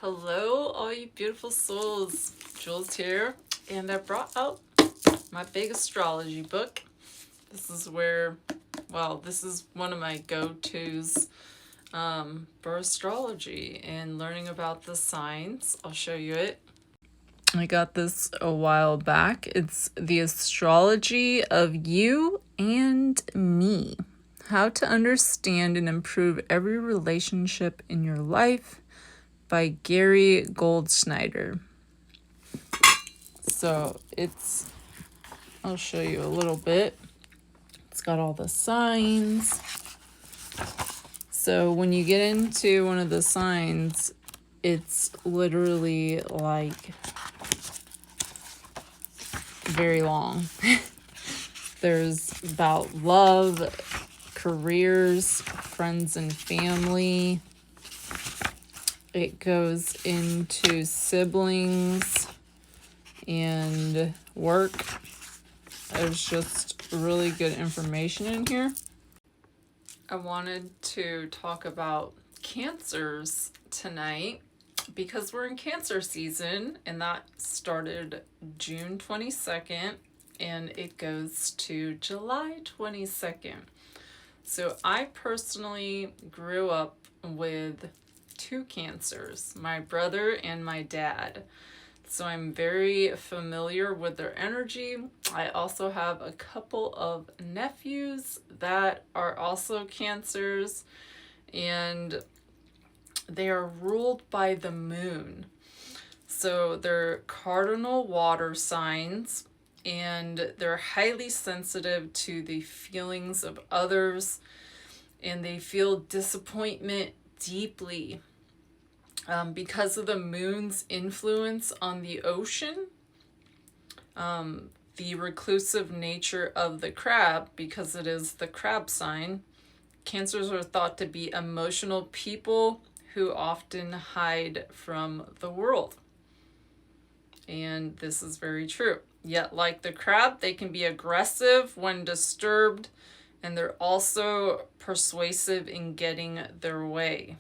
Hello, all you beautiful souls. Jules here, and I brought out my big astrology book. This is this is one of my go-tos for astrology and learning about the signs. I'll show you it. I got this a while back. It's The Astrology of You and Me. How to Understand and Improve Every Relationship in Your Life by Gary Goldschneider. So I'll show you a little bit. It's got all the signs. So when you get into one of the signs, it's literally like very long. There's about love, careers, friends and family. It goes into siblings and work. There's just really good information in here. I wanted to talk about Cancers tonight because we're in Cancer season, and that started June 22nd and it goes to July 22nd. So I personally grew up with two Cancers, my brother and my dad. So I'm very familiar with their energy. I also have a couple of nephews that are also Cancers, and they are ruled by the moon. So they're cardinal water signs, and they're highly sensitive to the feelings of others, and they feel disappointment deeply because of the moon's influence on the ocean, the reclusive nature of the crab, because it is the crab sign. Cancers are thought to be emotional people who often hide from the world. And this is very true. Yet, like the crab, they can be aggressive when disturbed, and they're also persuasive in getting their way,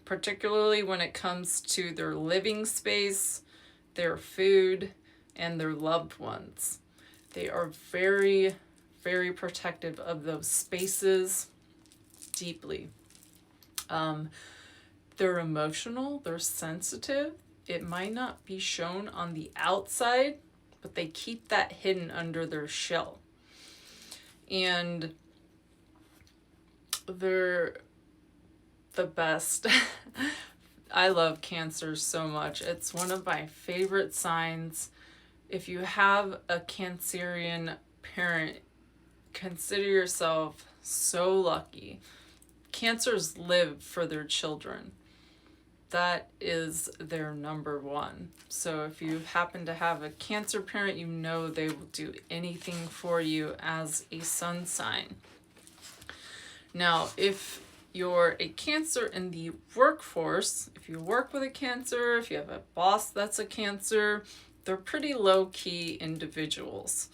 particularly when it comes to their living space, their food, and their loved ones. They are very, very protective of those spaces deeply. They're emotional, they're sensitive. It might not be shown on the outside, but they keep that hidden under their shell. And they're the best. I love Cancer so much. It's one of my favorite signs. If you have a Cancerian parent, consider yourself so lucky. Cancers live for their children. That is their number one. So if you happen to have a Cancer parent, you know they will do anything for you as a sun sign. Now, if you're a Cancer in the workforce, if you work with a Cancer, if you have a boss that's a Cancer, they're pretty low-key individuals.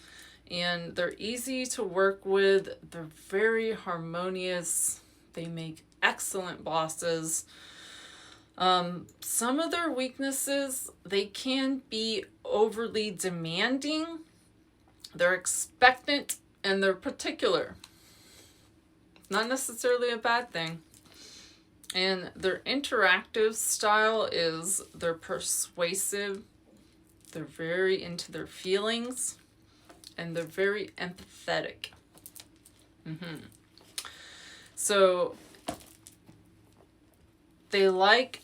And they're easy to work with. They're very harmonious. They make excellent bosses. Some of their weaknesses, they can be overly demanding. They're expectant and they're particular. Not necessarily a bad thing. And their interactive style is they're persuasive, they're very into their feelings, and they're very empathetic. So they like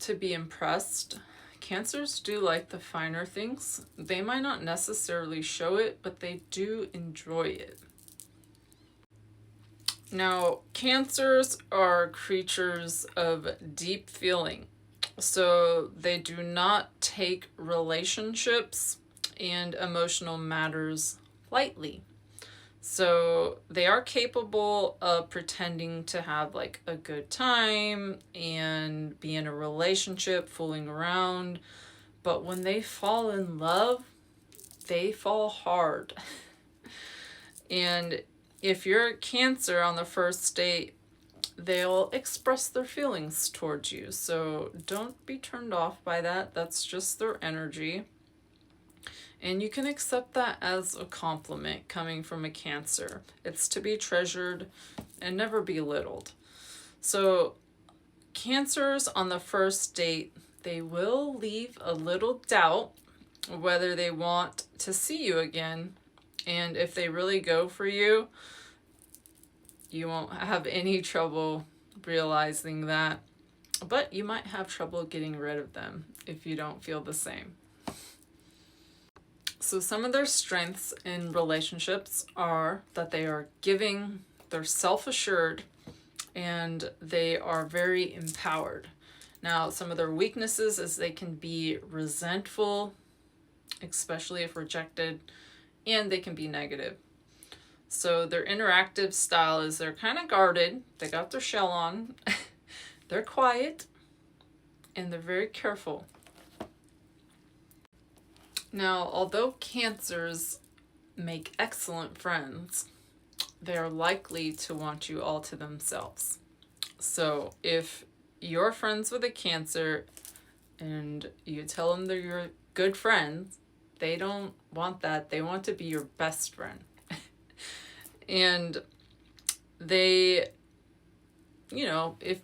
to be impressed. Cancers do like the finer things. They might not necessarily show it, but they do enjoy it. Now, Cancers are creatures of deep feeling. So they do not take relationships and emotional matters lightly. So they are capable of pretending to have like a good time and be in a relationship, fooling around. But when they fall in love, they fall hard. And if you're a Cancer on the first date, they'll express their feelings towards you. So don't be turned off by that. That's just their energy. And you can accept that as a compliment coming from a Cancer. It's to be treasured and never belittled. So Cancers on the first date, they will leave a little doubt whether they want to see you again. And if they really go for you, you won't have any trouble realizing that. But you might have trouble getting rid of them if you don't feel the same. So some of their strengths in relationships are that they are giving, they're self-assured, and they are very empowered. Now, some of their weaknesses is they can be resentful, especially if rejected, and they can be negative. So their interactive style is they're kind of guarded, they got their shell on, they're quiet, and they're very careful. Now, although Cancers make excellent friends, they are likely to want you all to themselves. So if you're friends with a Cancer and you tell them they're your good friends, they don't want that. They want to be your best friend. And they, if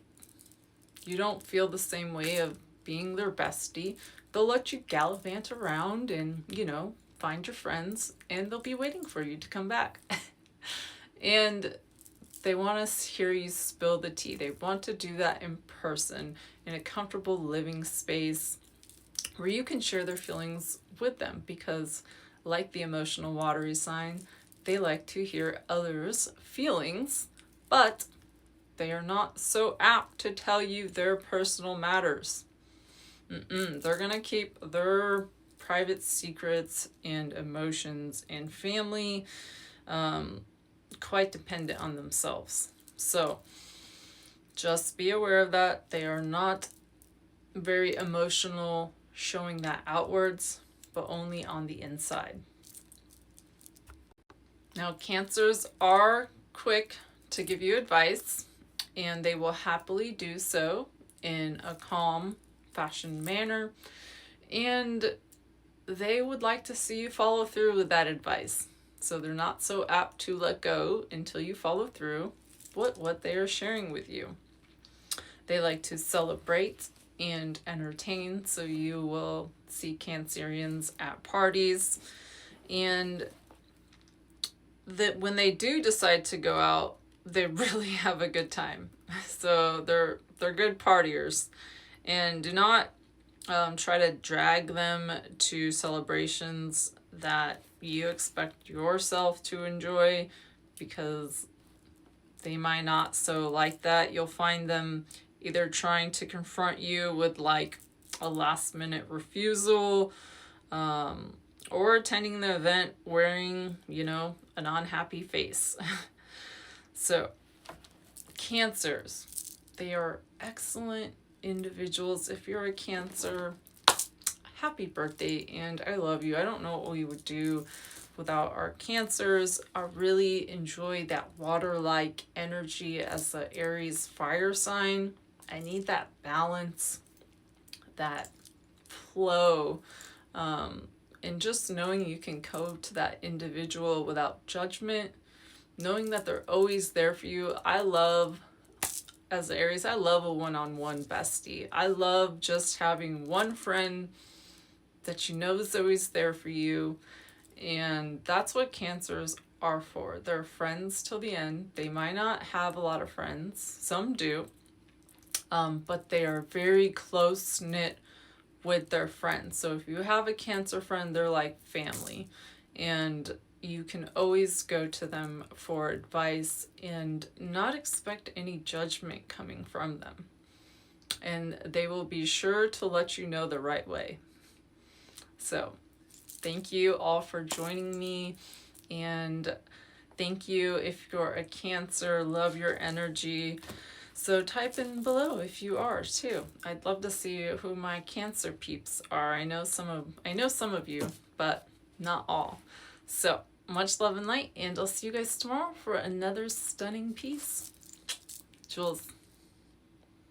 you don't feel the same way of being their bestie, they'll let you gallivant around and, find your friends, and they'll be waiting for you to come back. And they want to hear you spill the tea. They want to do that in person, in a comfortable living space where you can share their feelings with them, because like the emotional watery sign, they like to hear others' feelings, but they are not so apt to tell you their personal matters. They're going to keep their private secrets and emotions and family quite dependent on themselves. So just be aware of that. They are not very emotional, showing that outwards, but only on the inside. Now, Cancers are quick to give you advice, and they will happily do so in a calm, fashioned manner, and they would like to see you follow through with that advice. So they're not so apt to let go until you follow through what they are sharing with you. They like to celebrate and entertain, so you will see Cancerians at parties, and that when they do decide to go out, they really have a good time. So they're good partiers, and do not try to drag them to celebrations that you expect yourself to enjoy, because they might not so like that. You'll find them either trying to confront you with like a last minute refusal, or attending the event wearing, an unhappy face. So Cancers, they are excellent individuals. If you're a Cancer, happy birthday, and I love you. I don't know what we would do without our Cancers. I really enjoy that water-like energy as the Aries fire sign. I need that balance, that flow, and just knowing you can go to that individual without judgment, knowing that they're always there for you. As Aries, I love a one-on-one bestie. I love just having one friend that you know is always there for you. And that's what Cancers are for. They're friends till the end. They might not have a lot of friends. Some do. But they are very close-knit with their friends. So if you have a Cancer friend, they're like family. And you can always go to them for advice and not expect any judgment coming from them. And they will be sure to let you know the right way. So thank you all for joining me, and thank you if you're a Cancer. Love your energy. So type in below if you are too. I'd love to see who my Cancer peeps are. I know some of you, but not all. So much love and light, and I'll see you guys tomorrow for another stunning piece. Jules.